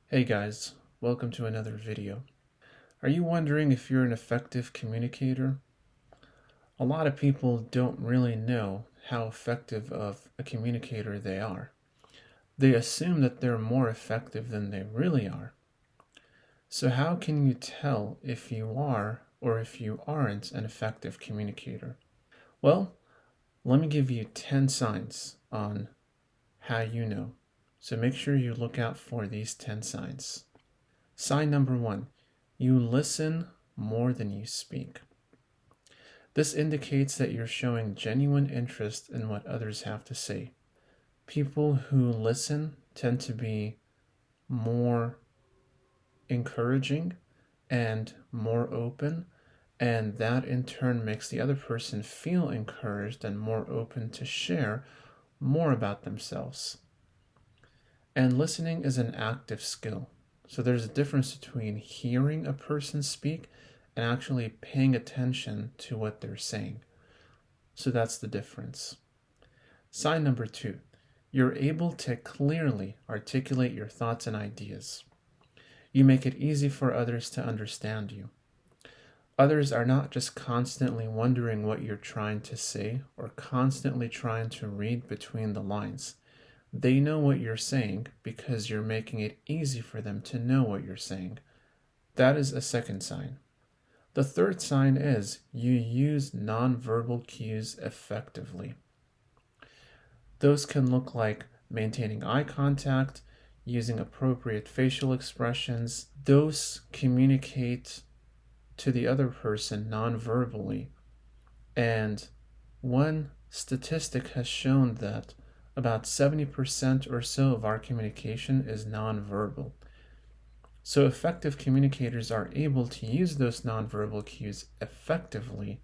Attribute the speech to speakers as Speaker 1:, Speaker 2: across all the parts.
Speaker 1: Hey guys, welcome to another video. Are you wondering if you're an effective communicator? A lot of people don't really know how effective of a communicator they are. They assume that they're more effective than they really are. So how can you tell if you are or if you aren't an effective communicator? Well, let me give you 10 signs on how you know. So make sure you look out for these 10 signs. Sign number 1, you listen more than you speak. This indicates that you're showing genuine interest in what others have to say. People who listen tend to be more encouraging and more open, and that in turn makes the other person feel encouraged and more open to share more about themselves. And listening is an active skill. So there's a difference between hearing a person speak and actually paying attention to what they're saying. So that's the difference. Sign number 2, you're able to clearly articulate your thoughts and ideas. You make it easy for others to understand you. Others are not just constantly wondering what you're trying to say or constantly trying to read between the lines. They know what you're saying because you're making it easy for them to know what you're saying. That is a second sign. The third sign is you use nonverbal cues effectively. Those can look like maintaining eye contact, using appropriate facial expressions. Those communicate to the other person nonverbally. And one statistic has shown that about 70% or so of our communication is nonverbal. So effective communicators are able to use those nonverbal cues effectively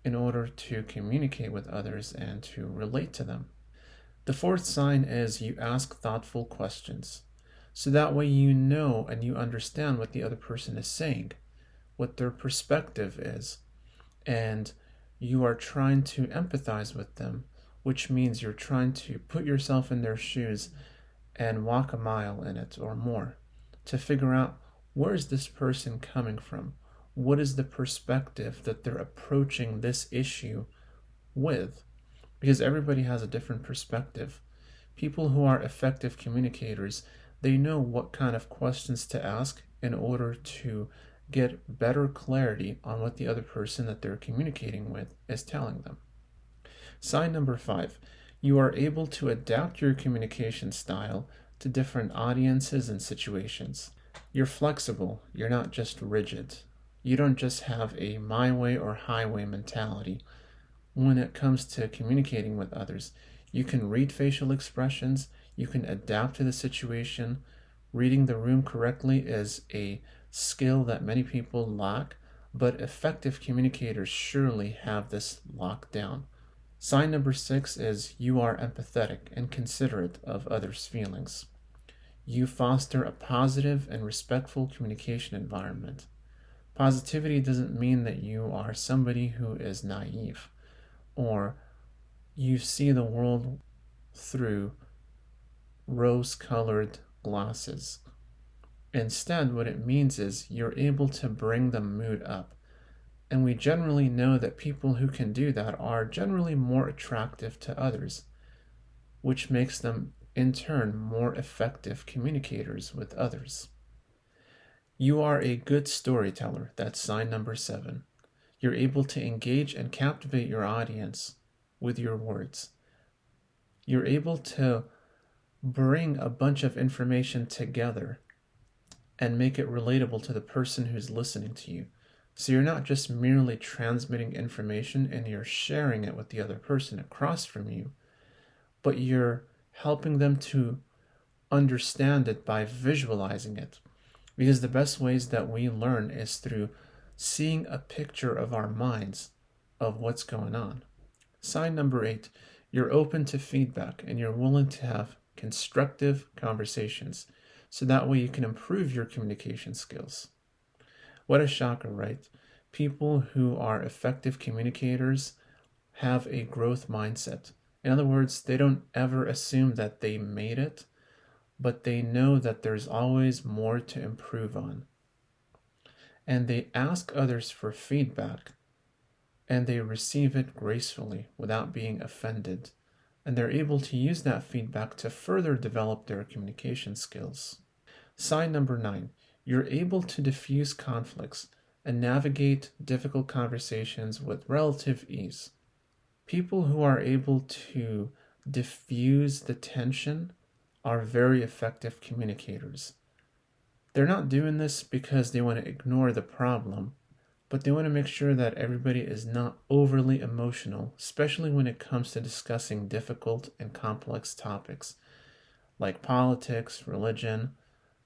Speaker 1: in order to communicate with others and to relate to them. The fourth sign is you ask thoughtful questions. So that way you know and you understand what the other person is saying, what their perspective is, and you are trying to empathize with them, which means you're trying to put yourself in their shoes and walk a mile in it or more to figure out, where is this person coming from? What is the perspective that they're approaching this issue with? Because everybody has a different perspective. People who are effective communicators, they know what kind of questions to ask in order to get better clarity on what the other person that they're communicating with is telling them. Sign number 5, you are able to adapt your communication style to different audiences and situations. You're flexible, you're not just rigid. You don't just have a my way or highway mentality. When it comes to communicating with others, you can read facial expressions, you can adapt to the situation. Reading the room correctly is a skill that many people lack, but effective communicators surely have this locked down. Sign number 6 is you are empathetic and considerate of others' feelings. You foster a positive and respectful communication environment. Positivity doesn't mean that you are somebody who is naive or you see the world through rose-colored glasses. Instead, what it means is you're able to bring the mood up. And we generally know that people who can do that are generally more attractive to others, which makes them in turn more effective communicators with others. You are a good storyteller. That's sign number 7. You're able to engage and captivate your audience with your words. You're able to bring a bunch of information together and make it relatable to the person who's listening to you. So you're not just merely transmitting information and you're sharing it with the other person across from you, but you're helping them to understand it by visualizing it. Because the best ways that we learn is through seeing a picture of our minds of what's going on. Sign number 8, you're open to feedback and you're willing to have constructive conversations. So that way you can improve your communication skills. What a shocker, right? People who are effective communicators have a growth mindset. In other words, they don't ever assume that they made it, but they know that there's always more to improve on. And they ask others for feedback, and they receive it gracefully without being offended. And they're able to use that feedback to further develop their communication skills. Sign number 9, you're able to diffuse conflicts and navigate difficult conversations with relative ease. People who are able to diffuse the tension are very effective communicators. They're not doing this because they want to ignore the problem, but they want to make sure that everybody is not overly emotional, especially when it comes to discussing difficult and complex topics like politics, religion,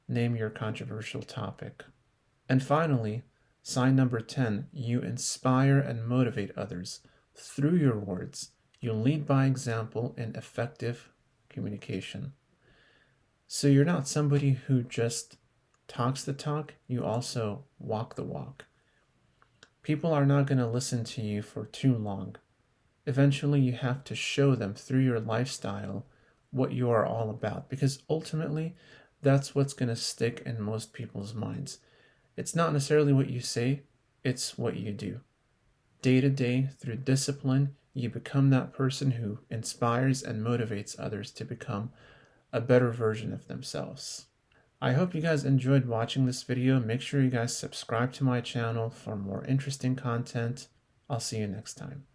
Speaker 1: name your controversial topic. And finally, sign number 10, you inspire and motivate others. Through your words, you lead by example in effective communication. So you're not somebody who just talks the talk, you also walk the walk. People are not going to listen to you for too long. Eventually, you have to show them through your lifestyle what you are all about, because ultimately, that's what's going to stick in most people's minds. It's not necessarily what you say, it's what you do. Day to day, through discipline, you become that person who inspires and motivates others to become a better version of themselves. I hope you guys enjoyed watching this video. Make sure you guys subscribe to my channel for more interesting content. I'll see you next time.